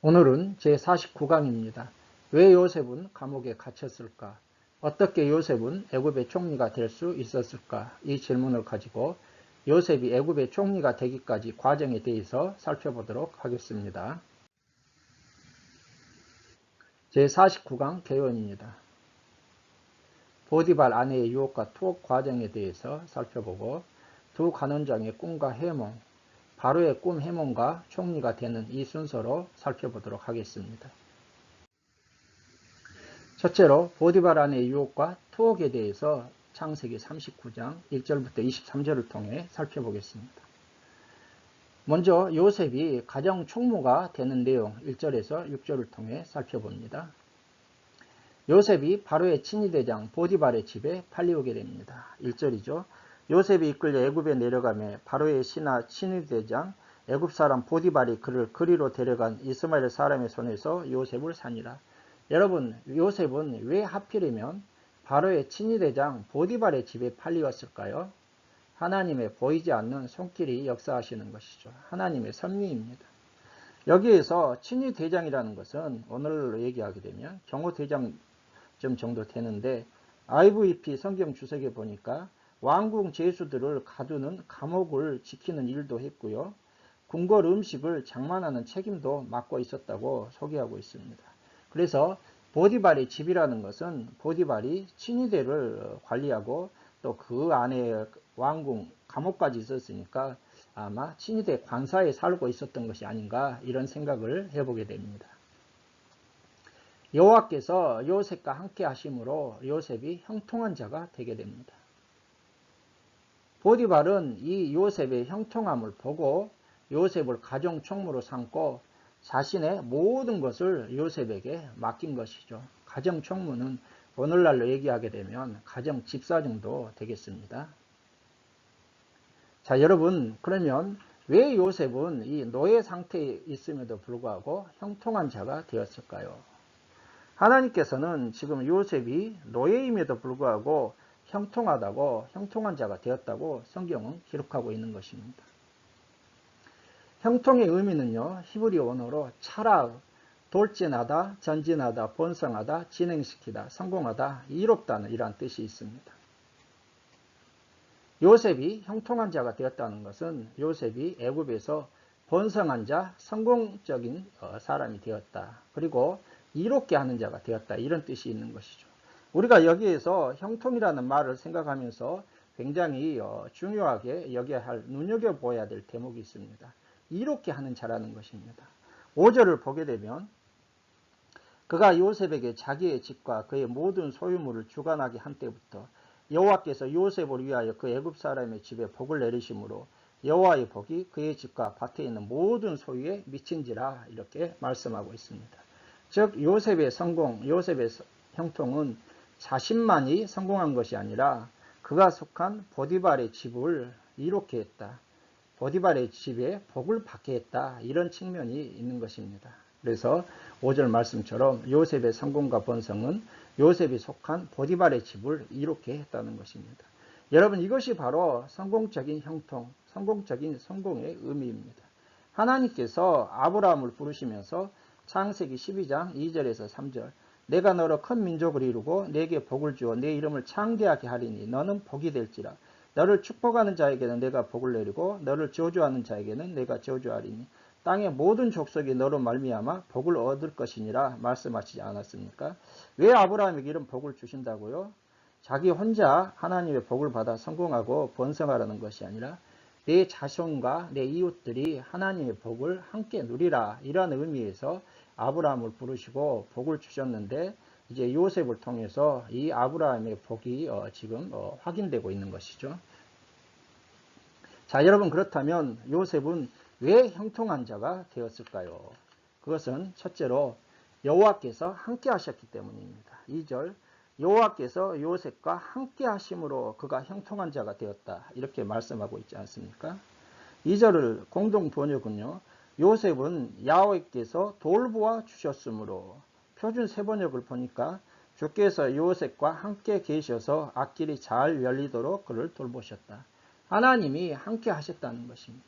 오늘은 제49강입니다. 왜 요셉은 감옥에 갇혔을까? 어떻게 요셉은 애굽의 총리가 될 수 있었을까? 이 질문을 가지고 요셉이 애굽의 총리가 되기까지 과정에 대해서 살펴보도록 하겠습니다. 제49강 개요입니다. 보디발 아내의 유혹과 투옥 과정에 대해서 살펴보고 두 간원장의 꿈과 해몽, 바로의 꿈 해몽과 총리가 되는 이 순서로 살펴보도록 하겠습니다. 첫째로 보디발 아내의 유혹과 투옥에 대해서 창세기 39장 1절부터 23절을 통해 살펴보겠습니다. 먼저 요셉이 가정 총무가 되는 내용 1절에서 6절을 통해 살펴봅니다. 요셉이 바로의 친위대장 보디발의 집에 팔려오게 됩니다. 1절이죠. 요셉이 이끌려 애굽에 내려가며 바로의 신하 친위대장 애굽 사람 보디발이 그를 그리로 데려간 이스마엘 사람의 손에서 요셉을 산이라. 여러분, 요셉은 왜 하필이면 바로의 친위대장 보디발의 집에 팔려왔을까요? 하나님의 보이지 않는 손길이 역사하시는 것이죠. 하나님의 섭리입니다. 여기에서 친위대장이라는 것은 오늘로 얘기하게 되면 경호대장 정도 되는데 IVP 성경 주석에 보니까 왕궁 제수들을 가두는 감옥을 지키는 일도 했고요. 궁궐 음식을 장만하는 책임도 맡고 있었다고 소개하고 있습니다. 그래서 보디발의 집이라는 것은 보디발이 친위대를 관리하고 또 그 안에 왕궁 감옥까지 있었으니까 아마 친위대 관사에 살고 있었던 것이 아닌가 이런 생각을 해보게 됩니다. 여호와께서 요셉과 함께 하심으로 요셉이 형통한 자가 되게 됩니다. 보디발은 이 요셉의 형통함을 보고 요셉을 가정 총무로 삼고 자신의 모든 것을 요셉에게 맡긴 것이죠. 가정 총무는 오늘날로 얘기하게 되면 가정 집사 정도 되겠습니다. 자, 여러분, 그러면 왜 요셉은 이 노예 상태에 있음에도 불구하고 형통한 자가 되었을까요? 하나님께서는 지금 요셉이 노예임에도 불구하고 형통한 자가 되었다고 성경은 기록하고 있는 것입니다. 형통의 의미는요, 히브리 언어로 차라, 돌진하다, 전진하다, 번성하다, 진행시키다, 성공하다, 이롭다는 이러한 뜻이 있습니다. 요셉이 형통한 자가 되었다는 것은 요셉이 애굽에서 번성한 자, 성공적인 사람이 되었다. 그리고 이롭게 하는 자가 되었다. 이런 뜻이 있는 것이죠. 우리가 여기에서 형통이라는 말을 생각하면서 굉장히 중요하게 여겨야 할, 눈여겨보아야 될 대목이 있습니다. 이롭게 하는 자라는 것입니다. 5절을 보게 되면 그가 요셉에게 자기의 집과 그의 모든 소유물을 주관하게 한 때부터 여호와께서 요셉을 위하여 그 애굽 사람의 집에 복을 내리심으로 여호와의 복이 그의 집과 밭에 있는 모든 소유에 미친지라 이렇게 말씀하고 있습니다. 즉 요셉의 성공, 요셉의 형통은 자신만이 성공한 것이 아니라 그가 속한 보디발의 집을 이롭게 했다. 보디발의 집에 복을 받게 했다. 이런 측면이 있는 것입니다. 그래서 5절 말씀처럼 요셉의 성공과 번성은 요셉이 속한 보디발의 집을 이롭게 했다는 것입니다. 여러분, 이것이 바로 성공적인 형통, 성공적인 성공의 의미입니다. 하나님께서 아브라함을 부르시면서 창세기 12장 2절에서 3절 내가 너로 큰 민족을 이루고 내게 복을 주어 내 이름을 창대하게 하리니 너는 복이 될지라. 너를 축복하는 자에게는 내가 복을 내리고 너를 저주하는 자에게는 내가 저주하리니 땅의 모든 족속이 너로 말미암아 복을 얻을 것이니라 말씀하시지 않았습니까? 왜 아브라함에게 이런 복을 주신다고요? 자기 혼자 하나님의 복을 받아 성공하고 번성하라는 것이 아니라 내 자손과 내 이웃들이 하나님의 복을 함께 누리라 이런 의미에서 아브라함을 부르시고 복을 주셨는데 이제 요셉을 통해서 이 아브라함의 복이 지금 확인되고 있는 것이죠. 자, 여러분, 그렇다면 요셉은 왜 형통한 자가 되었을까요? 그것은 첫째로 여호와께서 함께 하셨기 때문입니다. 2절 여호와께서 요셉과 함께 하심으로 그가 형통한 자가 되었다. 이렇게 말씀하고 있지 않습니까? 2절을 공동 번역은요. 요셉은 야훼께서 돌보아 주셨으므로 표준 세번역을 보니까 주께서 요셉과 함께 계셔서 앞길이 잘 열리도록 그를 돌보셨다. 하나님이 함께 하셨다는 것입니다.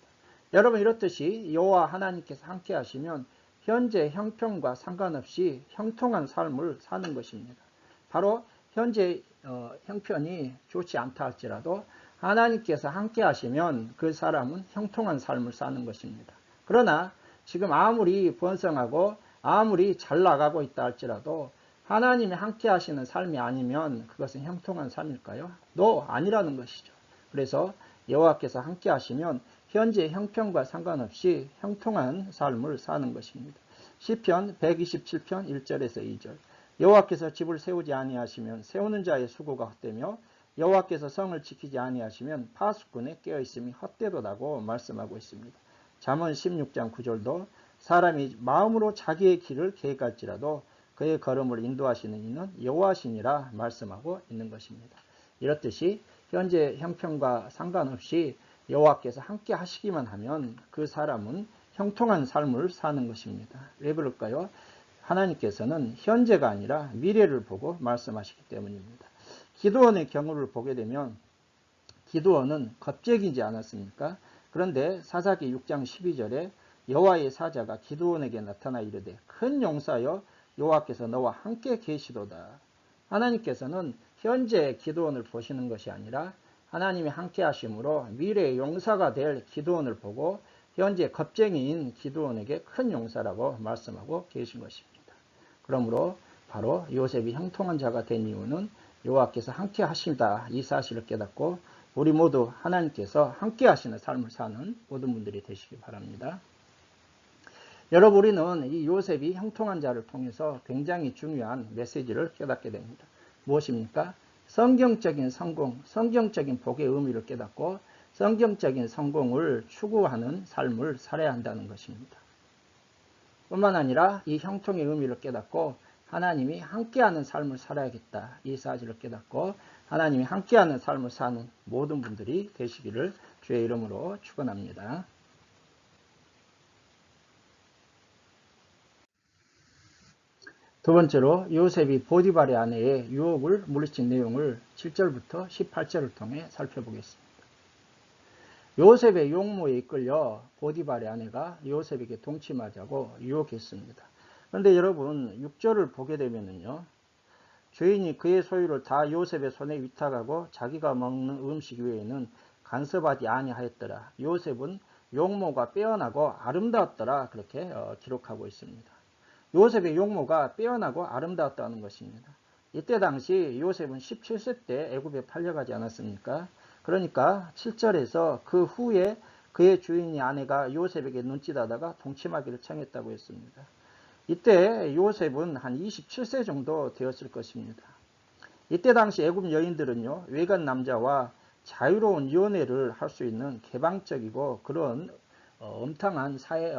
여러분, 이렇듯이 여호와 하나님께서 함께 하시면 현재 형편과 상관없이 형통한 삶을 사는 것입니다. 바로 현재 형편이 좋지 않다 할지라도 하나님께서 함께 하시면 그 사람은 형통한 삶을 사는 것입니다. 그러나 지금 아무리 번성하고 아무리 잘 나가고 있다 할지라도 하나님이 함께 하시는 삶이 아니면 그것은 형통한 삶일까요? 아니라는 것이죠. 그래서 여호와께서 함께 하시면 현재 형편과 상관없이 형통한 삶을 사는 것입니다. 시편 127편 1절에서 2절. 여호와께서 집을 세우지 아니하시면 세우는 자의 수고가 헛되며 여호와께서 성을 지키지 아니하시면 파수꾼의 깨어있음이 헛되도다고 말씀하고 있습니다. 잠언 16장 9절도 사람이 마음으로 자기의 길을 계획할지라도 그의 걸음을 인도하시는 이는 여호와시니라 말씀하고 있는 것입니다. 이렇듯이 현재 형편과 상관없이 여호와께서 함께 하시기만 하면 그 사람은 형통한 삶을 사는 것입니다. 왜 그럴까요? 하나님께서는 현재가 아니라 미래를 보고 말씀하시기 때문입니다. 기드온의 경우를 보게 되면 기드온은 겁쟁이지 않았습니까? 그런데 사사기 6장 12절에 여호와의 사자가 기드온에게 나타나 이르되 큰 용사여 여호와께서 너와 함께 계시도다. 하나님께서는 현재 기드온을 보시는 것이 아니라 하나님이 함께 하심으로 미래의 용사가 될 기드온을 보고 현재 겁쟁이인 기드온에게 큰 용사라고 말씀하고 계신 것입니다. 그러므로 바로 요셉이 형통한 자가 된 이유는 여호와께서 함께 하신다 이 사실을 깨닫고 우리 모두 하나님께서 함께 하시는 삶을 사는 모든 분들이 되시기 바랍니다. 여러분, 우리는 이 요셉이 형통한 자를 통해서 굉장히 중요한 메시지를 깨닫게 됩니다. 무엇입니까? 성경적인 성공, 성경적인 복의 의미를 깨닫고 성경적인 성공을 추구하는 삶을 살아야 한다는 것입니다. 뿐만 아니라 이 형통의 의미를 깨닫고 하나님이 함께하는 삶을 살아야겠다. 이 사실을 깨닫고 하나님이 함께하는 삶을 사는 모든 분들이 되시기를 주의 이름으로 축원합니다. 두 번째로 요셉이 보디발의 아내의 유혹을 물리친 내용을 7절부터 18절을 통해 살펴보겠습니다. 요셉의 용모에 이끌려 보디발의 아내가 요셉에게 동침하자고 유혹했습니다. 그런데 여러분 6절을 보게 되면요, 주인이 그의 소유를 다 요셉의 손에 위탁하고 자기가 먹는 음식 외에는 간섭하지 아니하였더라. 요셉은 용모가 빼어나고 아름다웠더라. 그렇게 기록하고 있습니다. 요셉의 용모가 빼어나고 아름다웠다는 것입니다. 이때 당시 요셉은 17세 때 애굽에 팔려가지 않았습니까? 그러니까 7절에서 그 후에 그의 주인이 아내가 요셉에게 눈짓하다가 동침하기를 청했다고 했습니다. 이때 요셉은 한 27세 정도 되었을 것입니다. 이때 당시 애굽 여인들은요, 외간 남자와 자유로운 연애를 할 수 있는 개방적이고 그런 엄탕한 사회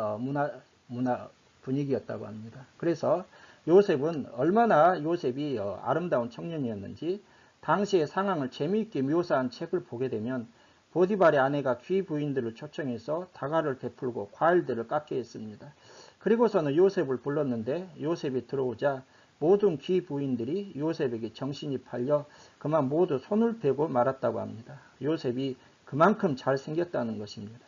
문화 분위기였다고 합니다. 그래서 요셉은 얼마나 요셉이 아름다운 청년이었는지 당시의 상황을 재미있게 묘사한 책을 보게 되면 보디발의 아내가 귀 부인들을 초청해서 다가를 베풀고 과일들을 깎게 했습니다. 그리고서는 요셉을 불렀는데 요셉이 들어오자 모든 귀 부인들이 요셉에게 정신이 팔려 그만 모두 손을 베고 말았다고 합니다. 요셉이 그만큼 잘생겼다는 것입니다.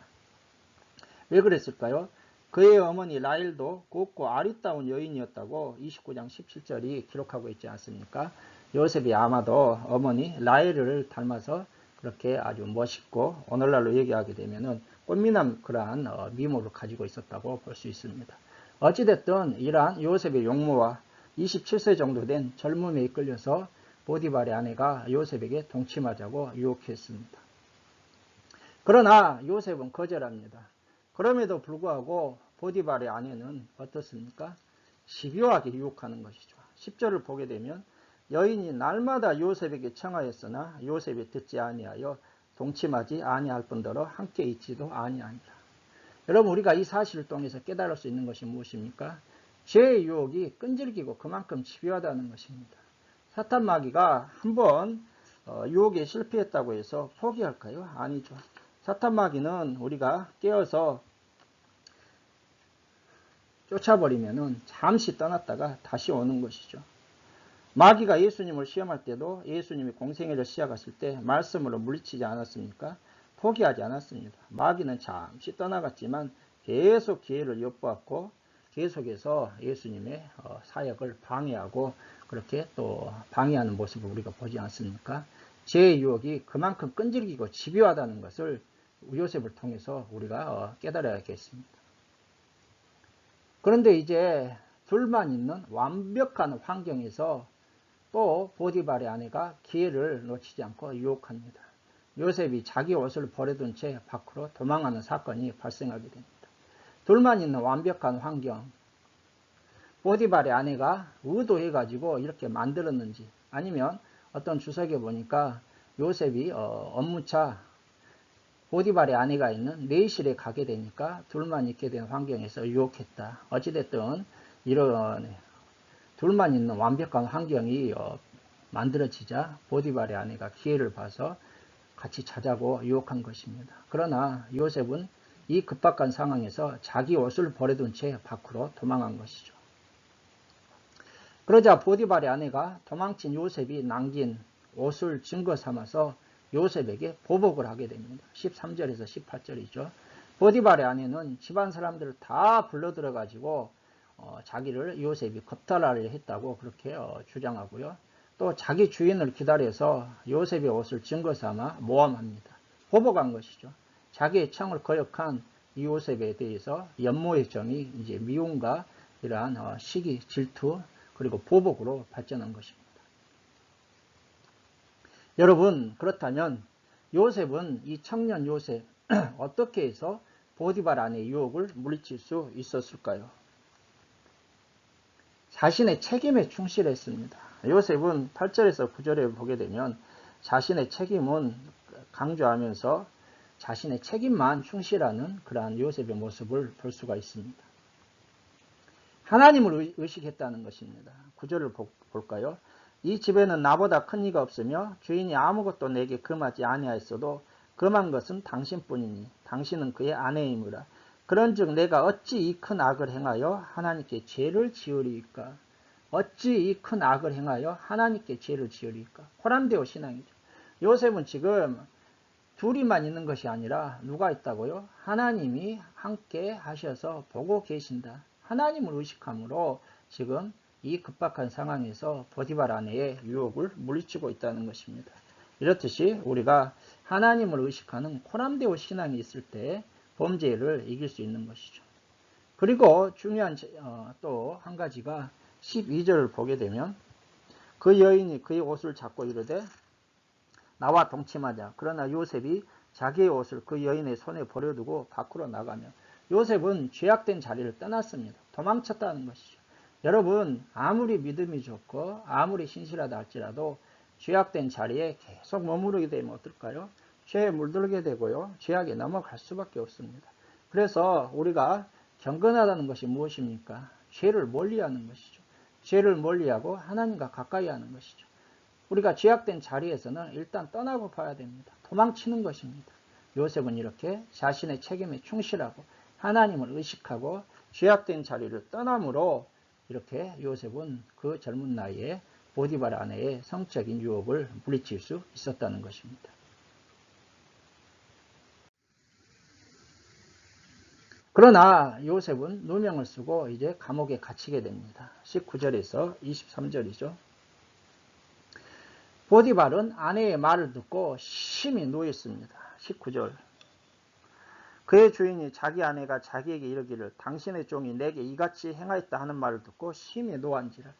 왜 그랬을까요? 그의 어머니 라헬도 곱고 아리따운 여인이었다고 29장 17절이 기록하고 있지 않습니까? 요셉이 아마도 어머니 라헬을 닮아서 그렇게 아주 멋있고 오늘날로 얘기하게 되면은 꽃미남 그러한 미모를 가지고 있었다고 볼 수 있습니다. 어찌됐든 이러한 요셉의 용모와 27세 정도 된 젊음에 이끌려서 보디발의 아내가 요셉에게 동침하자고 유혹했습니다. 그러나 요셉은 거절합니다. 그럼에도 불구하고 보디발의 아내는 어떻습니까? 집요하게 유혹하는 것이죠. 10절을 보게 되면 여인이 날마다 요셉에게 청하였으나 요셉이 듣지 아니하여 동침하지 아니할 뿐더러 함께 있지도 아니하니라. 여러분, 우리가 이 사실을 통해서 깨달을 수 있는 것이 무엇입니까? 죄의 유혹이 끈질기고 그만큼 집요하다는 것입니다. 사탄 마귀가 한번 유혹에 실패했다고 해서 포기할까요? 아니죠. 사탄 마귀는 우리가 깨어서 쫓아버리면은 잠시 떠났다가 다시 오는 것이죠. 마귀가 예수님을 시험할 때도 예수님이 공생애를 시작하실 때 말씀으로 물리치지 않았습니까? 포기하지 않았습니다. 마귀는 잠시 떠나갔지만 계속 기회를 엿보았고 계속해서 예수님의 사역을 방해하고 그렇게 또 방해하는 모습을 우리가 보지 않습니까? 죄의 유혹이 그만큼 끈질기고 집요하다는 것을 요셉을 통해서 우리가 깨달아야겠습니다. 그런데 이제 둘만 있는 완벽한 환경에서 또 보디발의 아내가 기회를 놓치지 않고 유혹합니다. 요셉이 자기 옷을 버려둔 채 밖으로 도망하는 사건이 발생하게 됩니다. 둘만 있는 완벽한 환경, 보디발의 아내가 의도해가지고 이렇게 만들었는지, 아니면 어떤 주석에 보니까 요셉이 업무차 보디발의 아내가 있는 내실에 가게 되니까 둘만 있게 된 환경에서 유혹했다. 어찌됐든 이런 둘만 있는 완벽한 환경이 만들어지자 보디발의 아내가 기회를 봐서 같이 자자고 유혹한 것입니다. 그러나 요셉은 이 급박한 상황에서 자기 옷을 버려둔 채 밖으로 도망한 것이죠. 그러자 보디발의 아내가 도망친 요셉이 남긴 옷을 증거 삼아서 요셉에게 보복을 하게 됩니다. 13절에서 18절이죠. 보디발의 아내는 집안 사람들을 다 불러들어 가지고 자기를 요셉이 겁탈하려 했다고 그렇게 주장하고요. 또 자기 주인을 기다려서 요셉의 옷을 증거 삼아 모함합니다. 보복한 것이죠. 자기의 청을 거역한 이 요셉에 대해서 연모의 정이 이제 미움과 이러한 시기, 질투, 그리고 보복으로 발전한 것입니다. 여러분, 그렇다면 요셉은 이 청년 요셉 어떻게 해서 보디발 아내의 유혹을 물리칠 수 있었을까요? 자신의 책임에 충실했습니다. 요셉은 8절에서 9절에 보게 되면 자신의 책임은 강조하면서 자신의 책임만 충실하는 그러한 요셉의 모습을 볼 수가 있습니다. 하나님을 의식했다는 것입니다. 9절을 볼까요? 이 집에는 나보다 큰 이가 없으며 주인이 아무것도 내게 금하지 아니하였어도 금한 것은 당신뿐이니 당신은 그의 아내이므라. 그런즉 내가 어찌 이 큰 악을 행하여 하나님께 죄를 지으리이까? 어찌 이 큰 악을 행하여 하나님께 죄를 지으리이까? 호람데오 신앙이죠. 요셉은 지금 둘이만 있는 것이 아니라 누가 있다고요? 하나님이 함께 하셔서 보고 계신다. 하나님을 의식함으로 지금 이 급박한 상황에서 보디발 아내의 유혹을 물리치고 있다는 것입니다. 이렇듯이 우리가 하나님을 의식하는 호람데오 신앙이 있을 때 범죄를 이길 수 있는 것이죠. 그리고 중요한 또 한 가지가 12절을 보게 되면 그 여인이 그의 옷을 잡고 이르되 나와 동침하자. 그러나 요셉이 자기의 옷을 그 여인의 손에 버려두고 밖으로 나가며 요셉은 죄악된 자리를 떠났습니다. 도망쳤다는 것이죠. 여러분, 아무리 믿음이 좋고 아무리 신실하다 할지라도 죄악된 자리에 계속 머무르게 되면 어떨까요? 죄에 물들게 되고요. 죄악에 넘어갈 수밖에 없습니다. 그래서 우리가 경건하다는 것이 무엇입니까? 죄를 멀리하는 것이죠. 죄를 멀리하고 하나님과 가까이 하는 것이죠. 우리가 죄악된 자리에서는 일단 떠나고 봐야 됩니다. 도망치는 것입니다. 요셉은 이렇게 자신의 책임에 충실하고 하나님을 의식하고 죄악된 자리를 떠남으로 이렇게 요셉은 그 젊은 나이에 보디발 아내의 성적인 유혹을 물리칠 수 있었다는 것입니다. 그러나 요셉은 누명을 쓰고 이제 감옥에 갇히게 됩니다. 19절에서 23절이죠. 보디발은 아내의 말을 듣고 심히 노했습니다. 19절. 그의 주인이 자기 아내가 자기에게 이르기를 당신의 종이 내게 이같이 행하였다 하는 말을 듣고 심히 노한지라.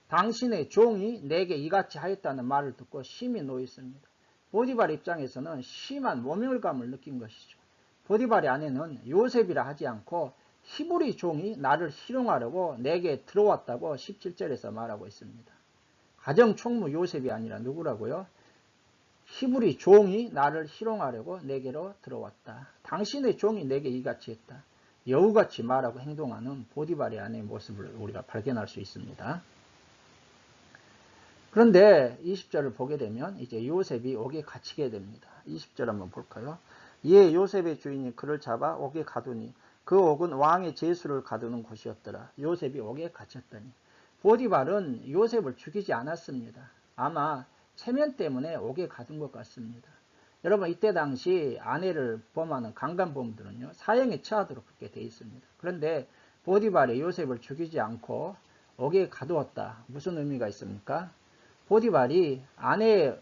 당신의 종이 내게 이같이 하였다는 말을 듣고 심히 노했습니다. 보디발 입장에서는 심한 모멸감을 느낀 것이죠. 보디발의 아내는 요셉이라 하지 않고 히브리 종이 나를 희롱하려고 내게 들어왔다고 17절에서 말하고 있습니다. 가정 총무 요셉이 아니라 누구라고요? 히브리 종이 나를 희롱하려고 내게로 들어왔다. 당신의 종이 내게 이같이 했다. 여우같이 말하고 행동하는 보디발의 아내의 모습을 우리가 발견할 수 있습니다. 그런데 20절을 보게 되면 이제 요셉이 옥에 갇히게 됩니다. 20절 한번 볼까요? 이에 요셉의 주인이 그를 잡아 옥에 가두니 그 옥은 왕의 제수를 가두는 곳이었더라. 요셉이 옥에 갇혔더니 보디발은 요셉을 죽이지 않았습니다. 아마 체면 때문에 옥에 가둔 것 같습니다. 여러분, 이때 당시 아내를 범하는 강간범들은요 사형에 처하도록 그렇게 되어 있습니다. 그런데 보디발이 요셉을 죽이지 않고 옥에 가두었다. 무슨 의미가 있습니까? 보디발이 아내의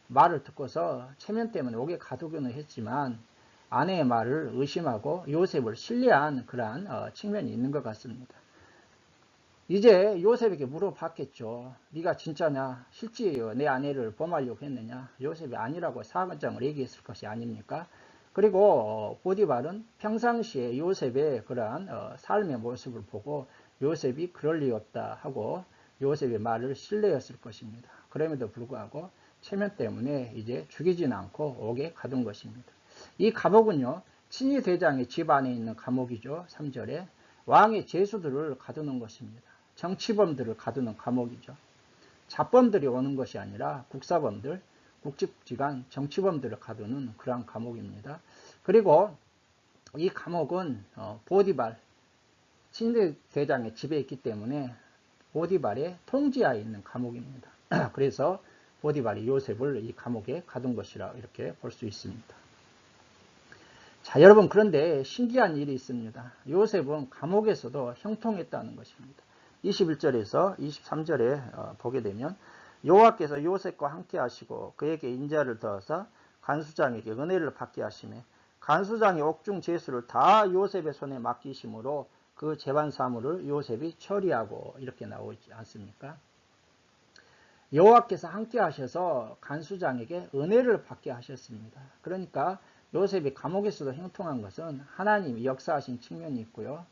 말을 듣고서 체면 때문에 옥에 가두기는 했지만 아내의 말을 의심하고 요셉을 신뢰한 그러한 측면이 있는 것 같습니다. 이제 요셉에게 물어봤겠죠. 네가 진짜냐? 실제 내 아내를 범하려고 했느냐? 요셉이 아니라고 사건장을 얘기했을 것이 아닙니까? 그리고 보디발은 평상시에 요셉의 그러한 삶의 모습을 보고 요셉이 그럴 리 없다 하고 요셉의 말을 신뢰했을 것입니다. 그럼에도 불구하고 체면 때문에 이제 죽이지는 않고 옥에 가둔 것입니다. 이 감옥은요, 친위 대장의 집 안에 있는 감옥이죠. 3절에 왕의 죄수들을 가두는 것입니다. 정치범들을 가두는 감옥이죠. 잡범들이 오는 것이 아니라 국사범들, 국직지간 정치범들을 가두는 그러한 감옥입니다. 그리고 이 감옥은 보디발 친위 대장의 집에 있기 때문에 보디발의 통지하에 있는 감옥입니다. 그래서 보디발이 요셉을 이 감옥에 가둔 것이라 이렇게 볼 수 있습니다. 자, 여러분, 그런데 신기한 일이 있습니다. 요셉은 감옥에서도 형통했다는 것입니다. 21절에서 23절에 보게 되면 여호와께서 요셉과 함께 하시고 그에게 인자를 더하사 간수장에게 은혜를 받게 하시매 간수장의 옥중 죄수를 다 요셉의 손에 맡기심으로 그 재반 사물을 요셉이 처리하고 이렇게 나오지 않습니까? 여호와께서 함께 하셔서 간수장에게 은혜를 받게 하셨습니다. 그러니까 요셉이 감옥에서도 형통한 것은 하나님이 역사하신 측면이 있고요.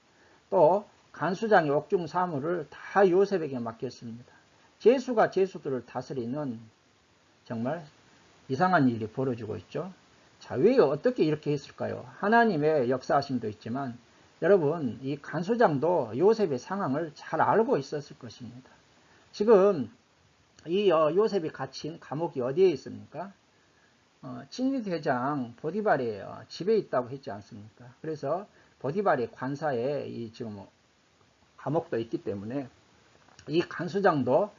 또 간수장의 옥중 사물을 다 요셉에게 맡겼습니다. 제수가 제수들을 다스리는 정말 이상한 일이 벌어지고 있죠. 자, 왜 어떻게 이렇게 했을까요? 하나님의 역사하심도 있지만 여러분, 이 간수장도 요셉의 상황을 잘 알고 있었을 것입니다. 지금 이 요셉이 갇힌 감옥이 어디에 있습니까? 친위 대장 보디발의 집에 있다고 했지 않습니까? 그래서 보디발의 관사에 이 지금 감옥도 있기 때문에 이 간수장도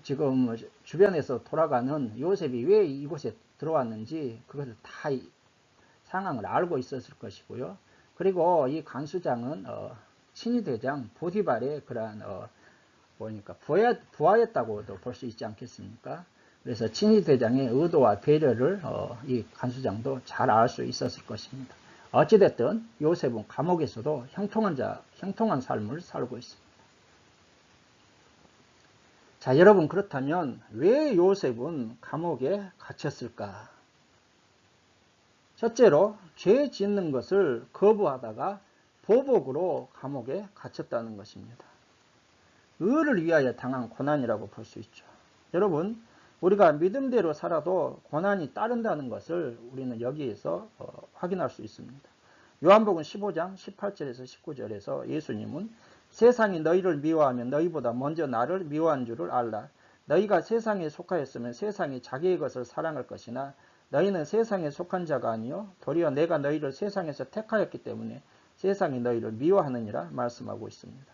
지금 주변에서 돌아가는 요셉이 왜 이곳에 들어왔는지 그것을 다 상황을 알고 있었을 것이고요. 그리고 이 간수장은 친위 대장 보디발의 그러한 보니까 부하였다고도 볼 수 있지 않겠습니까? 그래서 친위 대장의 의도와 배려를 이 간수장도 잘 알 수 있었을 것입니다. 어찌됐든 요셉은 감옥에서도 형통한 삶을 살고 있습니다. 자, 여러분, 그렇다면 왜 요셉은 감옥에 갇혔을까? 첫째로 죄 짓는 것을 거부하다가 보복으로 감옥에 갇혔다는 것입니다. 의를 위하여 당한 고난이라고 볼 수 있죠. 여러분, 우리가 믿음대로 살아도 고난이 따른다는 것을 우리는 여기에서 확인할 수 있습니다. 요한복음 15장 18절에서 19절에서 예수님은 세상이 너희를 미워하면 너희보다 먼저 나를 미워한 줄을 알라. 너희가 세상에 속하였으면 세상이 자기의 것을 사랑할 것이나 너희는 세상에 속한 자가 아니요 도리어 내가 너희를 세상에서 택하였기 때문에 세상이 너희를 미워하느니라 말씀하고 있습니다.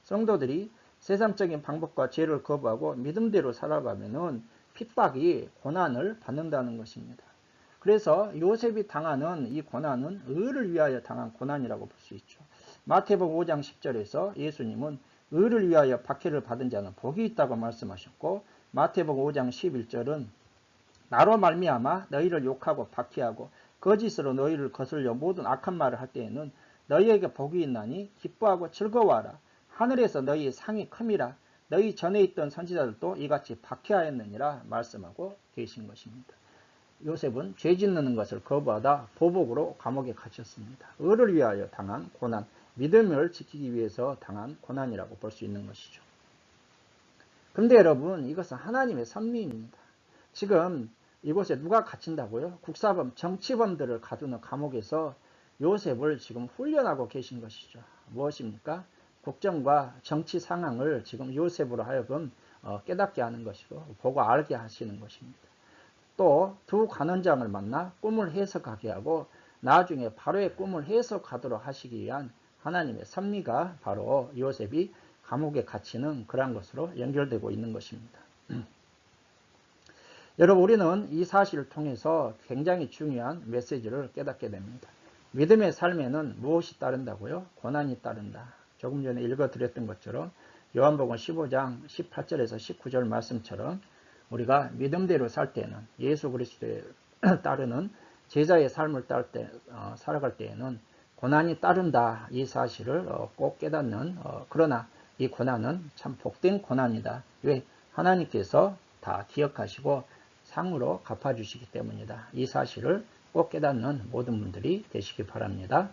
성도들이 세상적인 방법과 죄를 거부하고 믿음대로 살아가면은 핍박이 고난을 받는다는 것입니다. 그래서 요셉이 당하는 이 고난은 의를 위하여 당한 고난이라고 볼 수 있죠. 마태복음 5장 10절에서 예수님은 의를 위하여 박해를 받은 자는 복이 있다고 말씀하셨고 마태복음 5장 11절은 나로 말미암아 너희를 욕하고 박해하고 거짓으로 너희를 거슬려 모든 악한 말을 할 때에는 너희에게 복이 있나니 기뻐하고 즐거워하라. 하늘에서 너희의 상이 큼이라. 너희 전에 있던 선지자들도 이같이 박해하였느니라 말씀하고 계신 것입니다. 요셉은 죄 짓는 것을 거부하다 보복으로 감옥에 갇혔습니다. 의를 위하여 당한 고난, 믿음을 지키기 위해서 당한 고난이라고 볼 수 있는 것이죠. 그런데 여러분, 이것은 하나님의 섭리입니다. 지금 이곳에 누가 갇힌다고요? 국사범, 정치범들을 가두는 감옥에서 요셉을 지금 훈련하고 계신 것이죠. 무엇입니까? 국정과 정치 상황을 지금 요셉으로 하여금 깨닫게 하는 것이고 보고 알게 하시는 것입니다. 또 두 관원장을 만나 꿈을 해석하게 하고 나중에 바로의 꿈을 해석하도록 하시기 위한 하나님의 섭리가 바로 요셉이 감옥에 갇히는 그런 것으로 연결되고 있는 것입니다. 여러분, 우리는 이 사실을 통해서 굉장히 중요한 메시지를 깨닫게 됩니다. 믿음의 삶에는 무엇이 따른다고요? 고난이 따른다. 조금 전에 읽어드렸던 것처럼 요한복음 15장 18절에서 19절 말씀처럼 우리가 믿음대로 살 때는 예수 그리스도에 따르는 제자의 삶을 살아갈 때에는 고난이 따른다. 이 사실을 꼭 깨닫는 그러나 이 고난은 참 복된 고난이다. 왜? 하나님께서 다 기억하시고 상으로 갚아주시기 때문이다. 이 사실을 꼭 깨닫는 모든 분들이 되시기 바랍니다.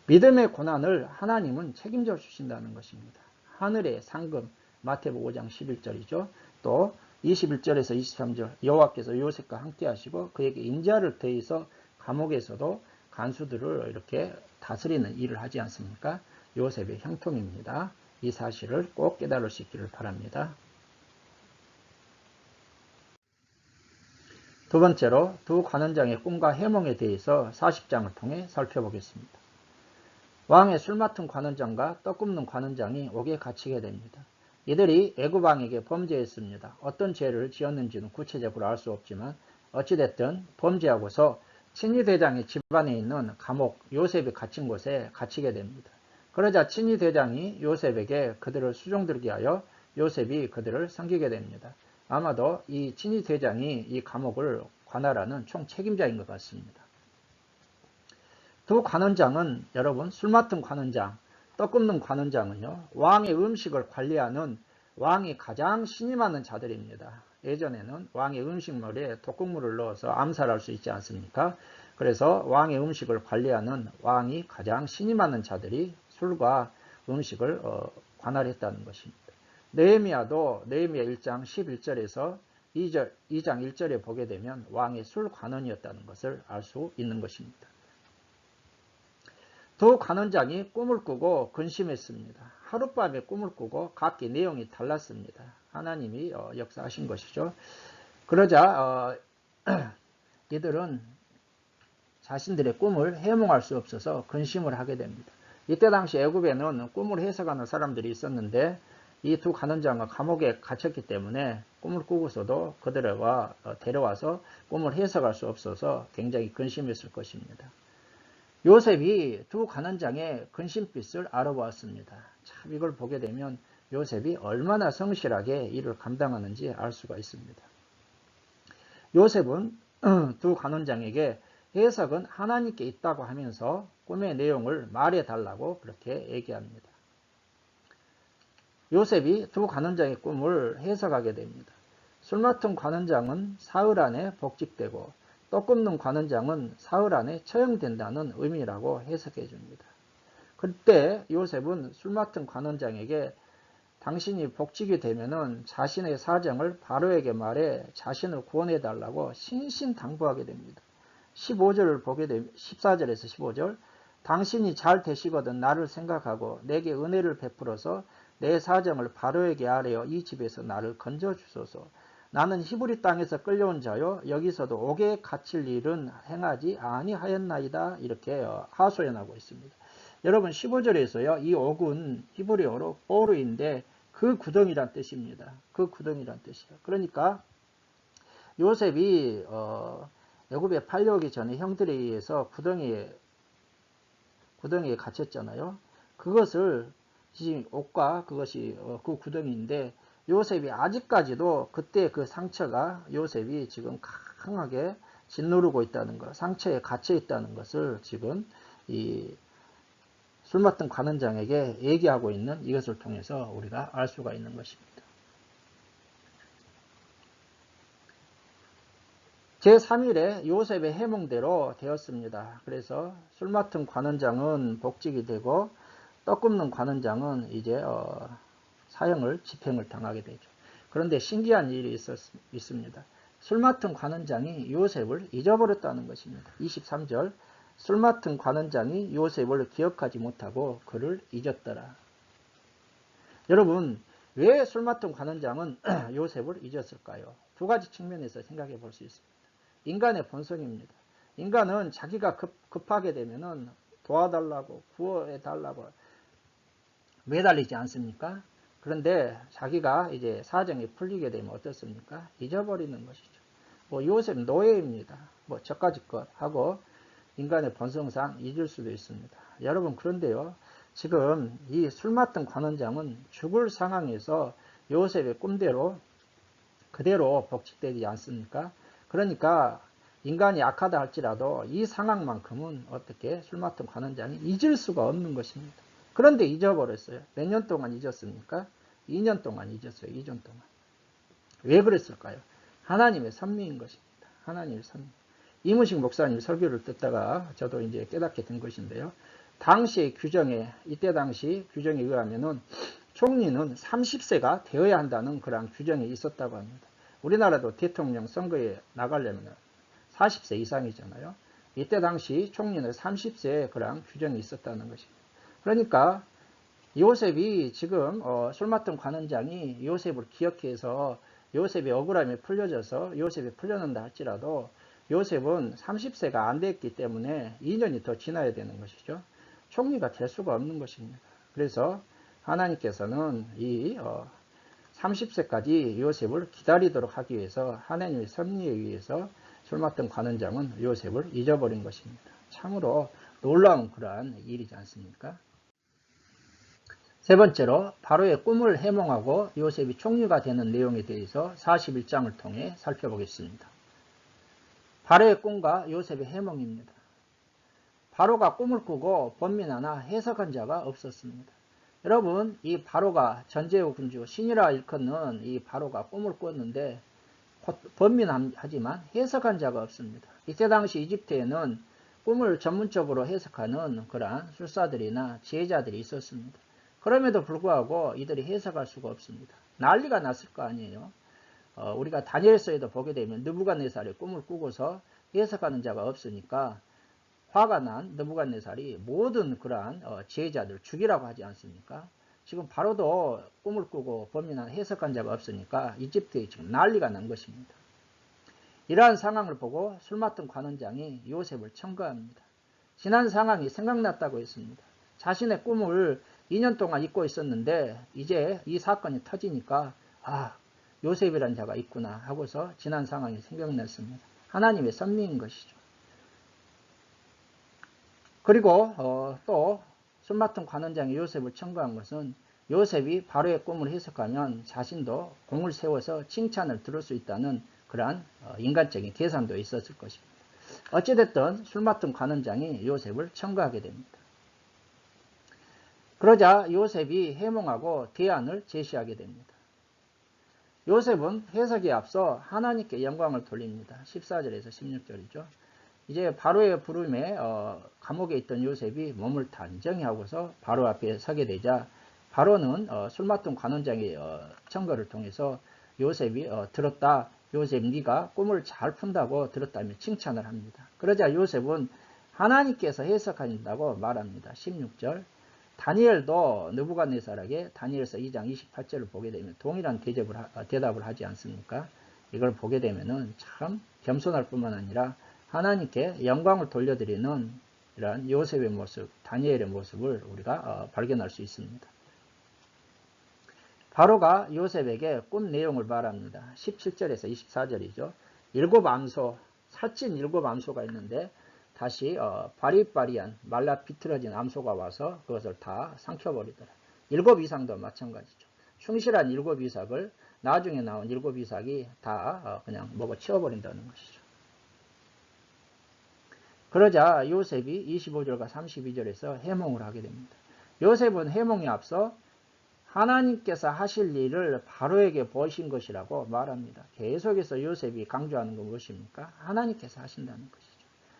믿음의 고난을 하나님은 책임져 주신다는 것입니다. 하늘의 상급 마태복음 5장 11절이죠. 또 21절에서 23절 여호와께서 요셉과 함께 하시고 그에게 인자를 더해서 감옥에서도 간수들을 이렇게 다스리는 일을 하지 않습니까? 요셉의 형통입니다. 이 사실을 꼭 깨달을 수 있기를 바랍니다. 두 번째로 두 관원장의 꿈과 해몽에 대해서 40장을 통해 살펴보겠습니다. 왕의 술 맡은 관원장과 떡 굽는 관원장이 옥에 갇히게 됩니다. 이들이 애굽 왕에게 범죄했습니다. 어떤 죄를 지었는지는 구체적으로 알 수 없지만 어찌됐든 범죄하고서 친위대장의 집안에 있는 감옥 요셉이 갇힌 곳에 갇히게 됩니다. 그러자 친위대장이 요셉에게 그들을 수종들게 하여 요셉이 그들을 섬기게 됩니다. 아마도 이 친위대장이 이 감옥을 관할하는 총책임자인 것 같습니다. 두 관원장은 여러분 술 맡은 관원장, 떡 굽는 관원장은요. 왕의 음식을 관리하는 왕이 가장 신이 많은 자들입니다. 예전에는 왕의 음식물에 독극물을 넣어서 암살할 수 있지 않습니까? 그래서 왕의 음식을 관리하는 왕이 가장 신이 많은 자들이 술과 음식을 관할했다는 것입니다. 느헤미야도 느헤미야 1장 11절에서 2장 1절에 보게 되면 왕의 술 관원이었다는 것을 알 수 있는 것입니다. 두 관원장이 꿈을 꾸고 근심했습니다. 하룻밤에 꿈을 꾸고 각기 내용이 달랐습니다. 하나님이 역사하신 것이죠. 그러자 이들은 자신들의 꿈을 해몽할 수 없어서 근심을 하게 됩니다. 이때 당시 애굽에는 꿈을 해석하는 사람들이 있었는데 이 두 관원장은 감옥에 갇혔기 때문에 꿈을 꾸고서도 그들을 데려와서 꿈을 해석할 수 없어서 굉장히 근심했을 것입니다. 요셉이 두 관원장의 근심빛을 알아보았습니다. 참 이걸 보게 되면 요셉이 얼마나 성실하게 일을 감당하는지 알 수가 있습니다. 요셉은 두 관원장에게 해석은 하나님께 있다고 하면서 꿈의 내용을 말해달라고 그렇게 얘기합니다. 요셉이 두 관원장의 꿈을 해석하게 됩니다. 술 맡은 관원장은 사흘 안에 복직되고 떡 굽는 관원장은 사흘 안에 처형된다는 의미라고 해석해 줍니다. 그때 요셉은 술 맡은 관원장에게 당신이 복직이 되면은 자신의 사정을 바로에게 말해 자신을 구원해 달라고 신신당부하게 됩니다. 15절을 보게 되면 14절에서 15절 당신이 잘 되시거든 나를 생각하고 내게 은혜를 베풀어서 내 사정을 바로에게 아뢰어 이 집에서 나를 건져 주소서. 나는 히브리 땅에서 끌려온 자요 여기서도 옥에 갇힐 일은 행하지 아니하였나이다. 이렇게 하소연하고 있습니다. 여러분 15절에서요 이 옥은 히브리어로 보르인데 그 구덩이란 뜻입니다. 그 구덩이란 뜻이에요. 그러니까 요셉이 애굽에 팔려오기 전에 형들에 의해서 구덩이에 갇혔잖아요. 그것을 지금 옥과 그것이 그 구덩이인데 요셉이 아직까지도 그때 그 상처가 요셉이 지금 강하게 짓누르고 있다는 것, 상처에 갇혀 있다는 것을 지금 이 술 맡은 관원장에게 얘기하고 있는 이것을 통해서 우리가 알 수가 있는 것입니다. 제3일에 요셉의 해몽대로 되었습니다. 그래서 술 맡은 관원장은 복직이 되고 떡 굽는 관원장은 이제 사형을 집행을 당하게 되죠. 그런데 신기한 일이 있습니다. 술 맡은 관원장이 요셉을 잊어버렸다는 것입니다. 23절 술 맡은 관원장이 요셉을 기억하지 못하고 그를 잊었더라. 여러분 왜 술 맡은 관원장은 요셉을 잊었을까요? 두 가지 측면에서 생각해 볼 수 있습니다. 인간의 본성입니다. 인간은 자기가 급하게 되면은 도와달라고 구워달라고 매달리지 않습니까? 그런데 자기가 이제 사정이 풀리게 되면 어떻습니까? 잊어버리는 것이죠. 요셉 노예입니다. 저까지 것 하고 인간의 본성상 잊을 수도 있습니다. 여러분, 그런데요, 지금 이 술 맡은 관원장은 죽을 상황에서 요셉의 꿈대로 그대로 복직되지 않습니까? 그러니까 인간이 악하다 할지라도 이 상황만큼은 어떻게 술 맡은 관원장이 잊을 수가 없는 것입니다. 그런데 잊어버렸어요. 몇 년 동안 잊었습니까? 2년 동안 잊었어요. 2년 동안. 왜 그랬을까요? 하나님의 섭리인 것입니다. 하나님의 섭리. 이문식 목사님 설교를 듣다가 저도 이제 깨닫게 된 것인데요. 당시의 규정에, 이때 당시 규정에 의하면은 총리는 30세가 되어야 한다는 그런 규정이 있었다고 합니다. 우리나라도 대통령 선거에 나가려면 40세 이상이잖아요. 이때 당시 총리는 30세의 그런 규정이 있었다는 것입니다. 그러니까 요셉이 지금 술 맡은 관원장이 요셉을 기억해서 요셉의 억울함이 풀려져서 요셉이 풀려난다 할지라도 요셉은 30세가 안 됐기 때문에 2년이 더 지나야 되는 것이죠. 총리가 될 수가 없는 것입니다. 그래서 하나님께서는 이 30세까지 요셉을 기다리도록 하기 위해서 하나님의 섭리에 의해서 술 맡은 관원장은 요셉을 잊어버린 것입니다. 참으로 놀라운 그러한 일이지 않습니까? 세 번째로 바로의 꿈을 해몽하고 요셉이 총리가 되는 내용에 대해서 41장을 통해 살펴보겠습니다. 바로의 꿈과 요셉의 해몽입니다. 바로가 꿈을 꾸고 번민하나 해석한 자가 없었습니다. 여러분, 이 바로가 전제후 군주 신이라 일컫는 이 바로가 꿈을 꿨는데 번민하지만 해석한 자가 없습니다. 이때 당시 이집트에는 꿈을 전문적으로 해석하는 그러한 술사들이나 지혜자들이 있었습니다. 그럼에도 불구하고 이들이 해석할 수가 없습니다. 난리가 났을 거 아니에요. 우리가 다니엘서에도 보게 되면 느부갓네살이 꿈을 꾸고서 해석하는 자가 없으니까 화가 난 느부갓네살이 모든 그러한 지혜자들 죽이라고 하지 않습니까? 지금 바로도 꿈을 꾸고 범인한 해석한 자가 없으니까 이집트에 지금 난리가 난 것입니다. 이러한 상황을 보고 술 맡은 관원장이 요셉을 청구합니다. 지난 상황이 생각났다고 했습니다. 자신의 꿈을 2년 동안 잊고 있었는데 이제 이 사건이 터지니까 요셉이라는 자가 있구나 하고서 지난 상황이 생각났습니다. 하나님의 섭리인 것이죠. 그리고 또 술 맡은 관원장이 요셉을 청구한 것은 요셉이 바로의 꿈을 해석하면 자신도 공을 세워서 칭찬을 들을 수 있다는 그러한 인간적인 계산도 있었을 것입니다. 어찌됐든 술 맡은 관원장이 요셉을 청구하게 됩니다. 그러자 요셉이 해몽하고 대안을 제시하게 됩니다. 요셉은 해석에 앞서 하나님께 영광을 돌립니다. 14절에서 16절이죠. 이제 바로의 부름에 감옥에 있던 요셉이 몸을 단정히 하고서 바로 앞에 서게 되자 바로는 술 맡은 관원장의 청거를 통해서 요셉이 들었다. 요셉 네가 꿈을 잘 푼다고 들었다며 칭찬을 합니다. 그러자 요셉은 하나님께서 해석하신다고 말합니다. 16절 다니엘도 느부갓네살에게 다니엘서 2장 28절을 보게 되면 동일한 대답을 하지 않습니까? 이걸 보게 되면은 참 겸손할 뿐만 아니라 하나님께 영광을 돌려드리는 이러한 요셉의 모습, 다니엘의 모습을 우리가 발견할 수 있습니다. 바로가 요셉에게 꿈 내용을 말합니다. 17절에서 24절이죠. 7암소, 살찐 7암소가 있는데 다시 바리바리한 말라 비틀어진 암소가 와서 그것을 다 삼켜버리더라. 7이상도 마찬가지죠. 충실한 7이삭을 나중에 나온 7이삭이 다 그냥 먹어 치워버린다는 것이죠. 그러자 요셉이 25절과 32절에서 해몽을 하게 됩니다. 요셉은 해몽에 앞서 하나님께서 하실 일을 바로에게 보이신 것이라고 말합니다. 계속해서 요셉이 강조하는 건 무엇입니까? 하나님께서 하신다는 것이죠.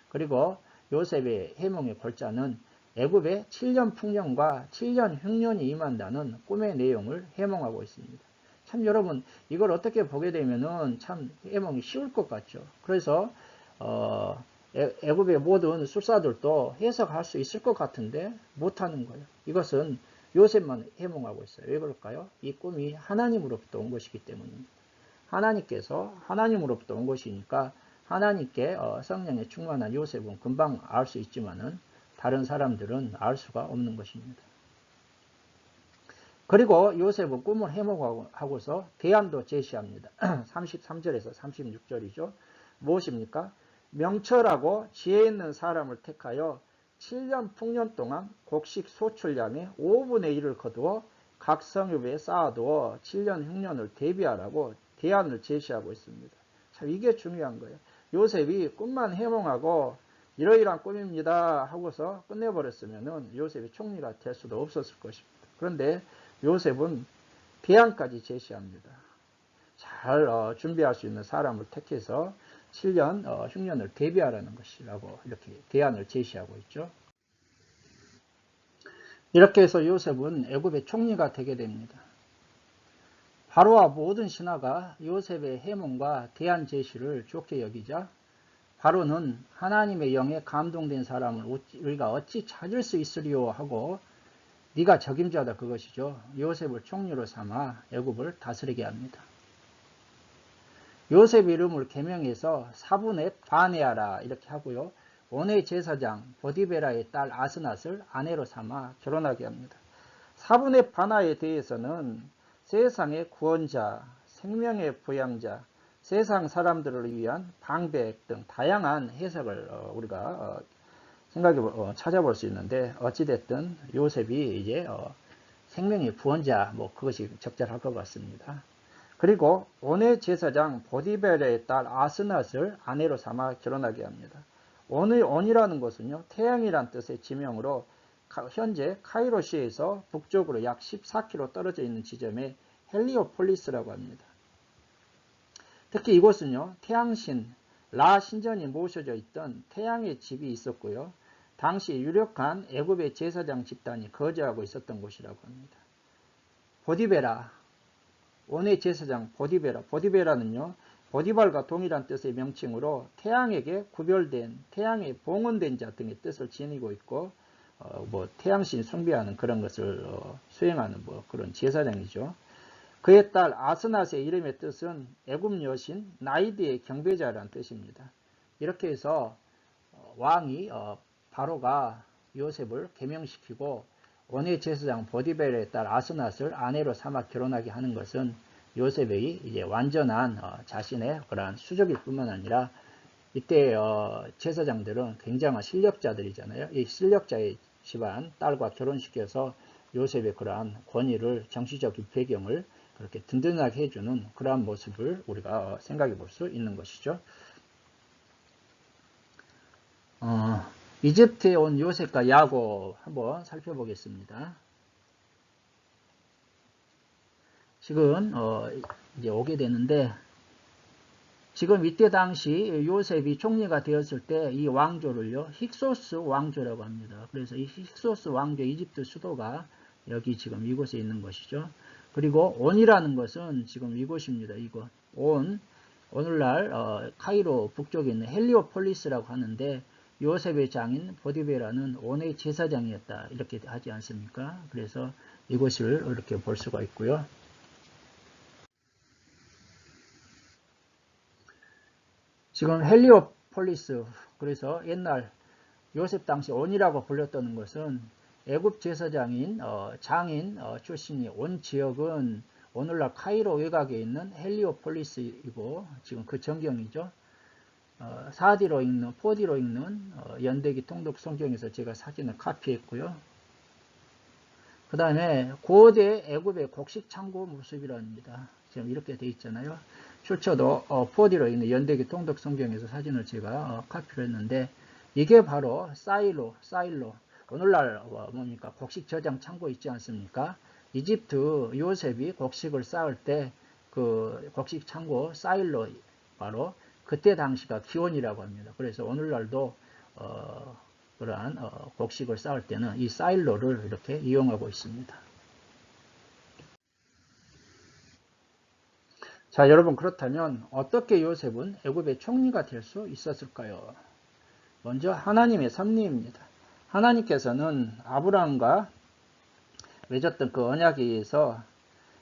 그리고 요셉의 해몽의 골자는 애굽의 7년 풍년과 7년 흉년이 임한다는 꿈의 내용을 해몽하고 있습니다. 참 여러분 이걸 어떻게 보게 되면은 참 해몽이 쉬울 것 같죠. 그래서 애굽의 모든 술사들도 해석할 수 있을 것 같은데 못하는 거예요. 이것은 요셉만 해몽하고 있어요. 왜 그럴까요? 이 꿈이 하나님으로부터 온 것이기 때문입니다. 하나님께서 하나님으로부터 온 것이니까 하나님께 성령에 충만한 요셉은 금방 알 수 있지만은 다른 사람들은 알 수가 없는 것입니다. 그리고 요셉은 꿈을 해몽하고서 대안도 제시합니다. 33절에서 36절이죠. 무엇입니까? 명철하고 지혜 있는 사람을 택하여 7년 풍년 동안 곡식 소출량의 5분의 1을 거두어 각 성읍에 쌓아두어 7년 흉년을 대비하라고 대안을 제시하고 있습니다. 참 이게 중요한 거예요. 요셉이 꿈만 해몽하고 이러이러한 꿈입니다 하고서 끝내버렸으면 요셉이 총리가 될 수도 없었을 것입니다. 그런데 요셉은 대안까지 제시합니다. 잘 준비할 수 있는 사람을 택해서 7년 흉년을 대비하라는 것이라고 이렇게 대안을 제시하고 있죠. 이렇게 해서 요셉은 애굽의 총리가 되게 됩니다. 바로와 모든 신하가 요셉의 해몽과 대안 제시를 좋게 여기자 바로는 하나님의 영에 감동된 사람을 우리가 어찌 찾을 수 있으리요 하고 네가 적임자다 그것이죠. 요셉을 총리로 삼아 애굽을 다스리게 합니다. 요셉 이름을 개명해서 사분의 바네아라 이렇게 하고요. 원의 제사장 보디베라의 딸 아스낫을 아내로 삼아 결혼하게 합니다. 사분의 바나에 대해서는 세상의 구원자, 생명의 부양자, 세상 사람들을 위한 방백 등 다양한 해석을 우리가 찾아볼 수 있는데 어찌됐든 요셉이 이제 생명의 구원자 그것이 적절할 것 같습니다. 그리고 온의 제사장 보디베라의 딸 아스낫을 아내로 삼아 결혼하게 합니다. 온이라는 것은요 태양이란 뜻의 지명으로 현재 카이로시에서 북쪽으로 약 14km 떨어져 있는 지점에 헬리오폴리스라고 합니다. 특히 이곳은요 태양신 라 신전이 모셔져 있던 태양의 집이 있었고요. 당시 유력한 애굽의 제사장 집단이 거주하고 있었던 곳이라고 합니다. 보디베라 온의 제사장 보디베라는요 보디발과 동일한 뜻의 명칭으로 태양에게 구별된 태양에 봉헌된 자 등의 뜻을 지니고 있고 태양신 숭배하는 그런 것을 수행하는 그런 제사장이죠. 그의 딸 아스낫의 이름의 뜻은 애굽 여신 나이드의 경배자라는 뜻입니다. 이렇게 해서 왕이 바로가 요셉을 개명시키고 원의 제사장 보디베라의 딸 아스낫을 아내로 삼아 결혼하게 하는 것은 요셉의 이제 완전한 자신의 그러한 수족일 뿐만 아니라 이때 제사장들은 굉장한 실력자들이잖아요. 이 실력자의 집안 딸과 결혼시켜서 요셉의 그러한 권위를 정치적인 배경을 그렇게 든든하게 해주는 그러한 모습을 우리가 생각해 볼 수 있는 것이죠. 이집트에 온 요셉과 야곱 한번 살펴보겠습니다. 지금 이제 오게 되는데 지금 이때 당시 요셉이 총리가 되었을 때 이 왕조를요 힉소스 왕조라고 합니다. 그래서 이 힉소스 왕조 이집트 수도가 여기 지금 이곳에 있는 것이죠. 그리고 온이라는 것은 지금 이곳입니다. 이곳 온 오늘날 카이로 북쪽에 있는 헬리오폴리스라고 하는데 요셉의 장인 보디베라는 온의 제사장이었다 이렇게 하지 않습니까? 그래서 이곳을 이렇게 볼 수가 있고요. 지금 헬리오폴리스 그래서 옛날 요셉 당시 온이라고 불렸던 것은 애굽 제사장인 장인 출신이 온 지역은 오늘날 카이로 외곽에 있는 헬리오폴리스이고 지금 그 전경이죠. 4D로 읽는 4D로 읽는 연대기 통독 성경에서 제가 사진을 카피했고요. 그 다음에 고대 애굽의 곡식 창고 모습이랍니다. 지금 이렇게 돼 있잖아요. 출처도 4D로 있는 연대기 통독 성경에서 사진을 제가 카피를 했는데 이게 바로 사일로 오늘날 뭡니까 곡식 저장 창고 있지 않습니까? 이집트 요셉이 곡식을 쌓을 때 그 곡식 창고 사일로 바로 그때 당시가 기원이라고 합니다. 그래서 오늘날도 그러한 곡식을 쌓을 때는 이 사일로를 이렇게 이용하고 있습니다. 자, 여러분 그렇다면 어떻게 요셉은 애굽의 총리가 될 수 있었을까요? 먼저 하나님의 섭리입니다. 하나님께서는 아브라함과 맺었던 그 언약에 의해서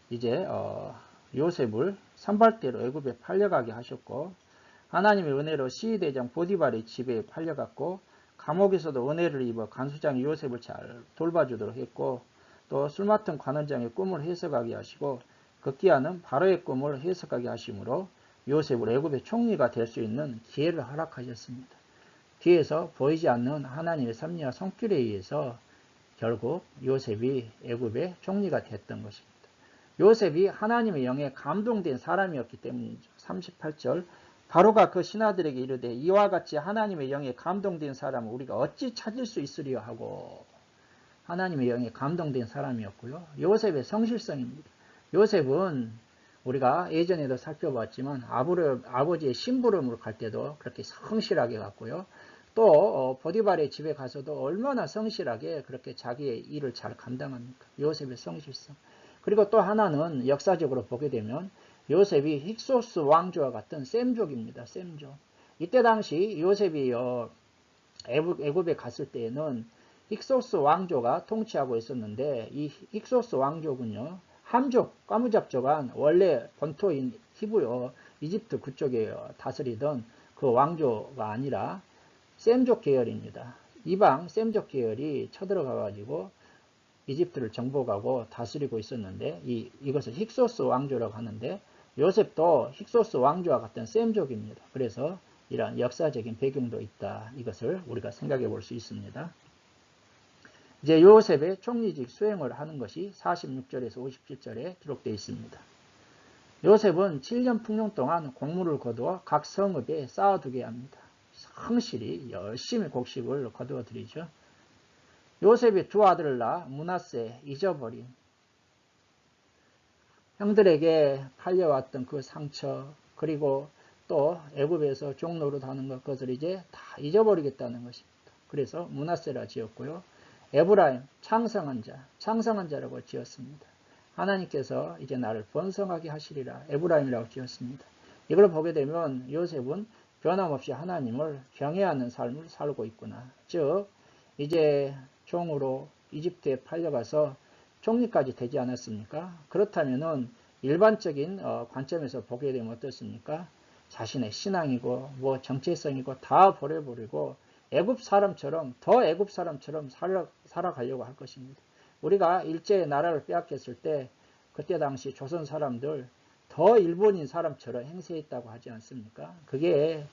이제 요셉을 선발대로 애굽에 팔려가게 하셨고 하나님의 은혜로 시위대장 보디발의 집에 팔려갔고 감옥에서도 은혜를 입어 간수장이 요셉을 잘 돌봐주도록 했고 또 술 맡은 관원장의 꿈을 해석하게 하시고 극기하는 바로의 꿈을 해석하게 하심으로 요셉을 애굽의 총리가 될 수 있는 기회를 허락하셨습니다. 뒤에서 보이지 않는 하나님의 섭리와 손길에 의해서 결국 요셉이 애굽의 총리가 됐던 것입니다. 요셉이 하나님의 영에 감동된 사람이었기 때문이죠. 38절 바로가 그 신하들에게 이르되 이와 같이 하나님의 영에 감동된 사람을 우리가 어찌 찾을 수 있으리요 하고, 하나님의 영에 감동된 사람이었고요. 요셉의 성실성입니다. 요셉은 우리가 예전에도 살펴봤지만 아버지의 심부름을 갈 때도 그렇게 성실하게 갔고요. 또 보디발의 집에 가서도 얼마나 성실하게 그렇게 자기의 일을 잘 감당합니까? 요셉의 성실성. 그리고 또 하나는 역사적으로 보게 되면 요셉이 힉소스 왕조와 같은 셈족입니다. 셈족. 이때 당시 요셉이 애굽에 갔을 때에는 힉소스 왕조가 통치하고 있었는데, 이 힉소스 왕족은요, 함족, 까무잡족한 원래 본토인 히브요, 이집트 그쪽에 다스리던 그 왕조가 아니라 셈족 계열입니다. 이방 셈족 계열이 쳐들어가 가지고 이집트를 정복하고 다스리고 있었는데, 이것을 힉소스 왕조라고 하는데, 요셉도 힉소스 왕조와 같은 셈족입니다. 그래서 이러한 역사적인 배경도 있다. 이것을 우리가 생각해 볼 수 있습니다. 이제 요셉의 총리직 수행을 하는 것이 46절에서 57절에 기록되어 있습니다. 요셉은 7년 풍년 동안 곡물을 거두어 각 성읍에 쌓아두게 합니다. 성실히 열심히 곡식을 거두어 드리죠. 요셉이 두 아들을 낳아 므낫세, 잊어버린, 형들에게 팔려왔던 그 상처, 그리고 또 애굽에서 종노릇 하는 것을 이제 다 잊어버리겠다는 것입니다. 그래서 므낫세라 지었고요. 에브라임, 창성한 자라고 지었습니다. 하나님께서 이제 나를 번성하게 하시리라, 에브라임이라고 지었습니다. 이걸 보게 되면 요셉은 변함없이 하나님을 경외하는 삶을 살고 있구나. 즉 이제 종으로 이집트에 팔려가서 총리까지 되지 않았습니까? 그렇다면은 일반적인 관점에서 보게 되면 어떻습니까? 자신의 신앙이고 뭐 정체성이고 다 버려버리고 애굽 사람처럼 살아가려고 할 것입니다. 우리가 일제의 나라를 빼앗겼을 때 그때 당시 조선 사람들 더 일본인 사람처럼 행세했다고 하지 않습니까? 그게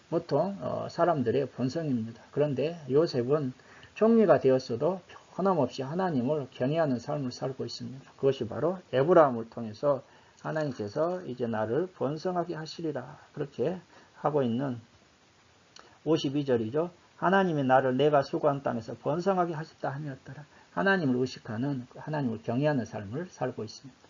보통 사람들의 본성입니다. 그런데 요셉은 총리가 되었어도 변함없이 하나님을 경외하는 삶을 살고 있습니다. 그것이 바로 에브라함을 통해서 하나님께서 이제 나를 번성하게 하시리라, 그렇게 하고 있는 52절이죠. 하나님이 나를 내가 수고한 땅에서 번성하게 하셨다 하였더라. 하나님을 의식하는, 하나님을 경외하는 삶을 살고 있습니다.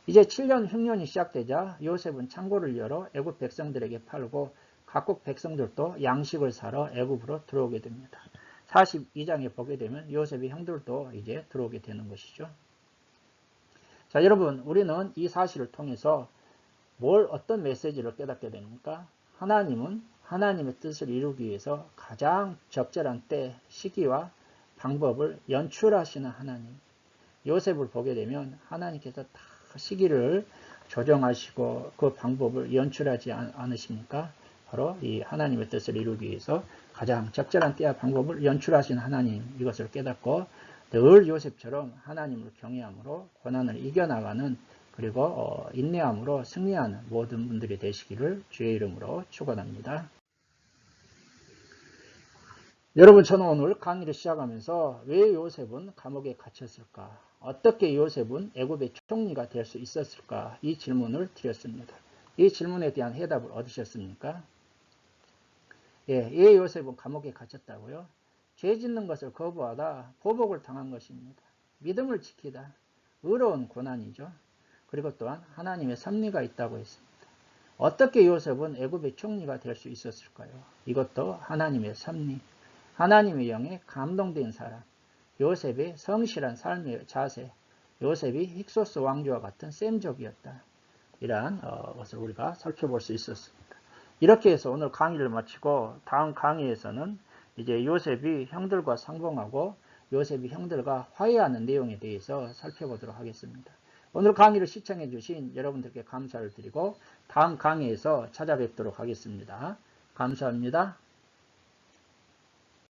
이제 7년 흉년이 시작되자 요셉은 창고를 열어 애굽 백성들에게 팔고 각국 백성들도 양식을 사러 애굽으로 들어오게 됩니다. 42장에 보게 되면 요셉의 형들도 이제 들어오게 되는 것이죠. 자, 여러분, 우리는 이 사실을 통해서 어떤 메시지를 깨닫게 됩니까? 하나님은 하나님의 뜻을 이루기 위해서 가장 적절한 때, 시기와 방법을 연출하시는 하나님. 요셉을 보게 되면 하나님께서 다 시기를 조정하시고 그 방법을 연출하지 않으십니까? 바로 이 하나님의 뜻을 이루기 위해서 가장 적절한 때와 방법을 연출하신 하나님, 이것을 깨닫고 늘 요셉처럼 하나님을 경외함으로 고난을 이겨나가는, 그리고 인내함으로 승리하는 모든 분들이 되시기를 주의 이름으로 축원합니다. 여러분, 저는 오늘 강의를 시작하면서 왜 요셉은 감옥에 gat혔을까? 어떻게 요셉은 애굽의 총리가 될 수 있었을까? 이 질문을 드렸습니다. 이 질문에 대한 해답을 얻으셨습니까? 왜 요셉은 감옥에 갇혔다고요? 죄 짓는 것을 거부하다 보복을 당한 것입니다. 믿음을 지키다. 의로운 고난이죠. 그리고 또한 하나님의 섭리가 있다고 했습니다. 어떻게 요셉은 애굽의 총리가 될 수 있었을까요? 이것도 하나님의 섭리, 하나님의 영에 감동된 사람, 요셉의 성실한 삶의 자세, 요셉이 힉소스 왕조와 같은 셈족이었다. 이러한 것을 우리가 살펴볼 수 있었습니다. 이렇게 해서 오늘 강의를 마치고 다음 강의에서는 이제 요셉이 형들과 상봉하고 요셉이 형들과 화해하는 내용에 대해서 살펴보도록 하겠습니다. 오늘 강의를 시청해 주신 여러분들께 감사를 드리고 다음 강의에서 찾아뵙도록 하겠습니다. 감사합니다.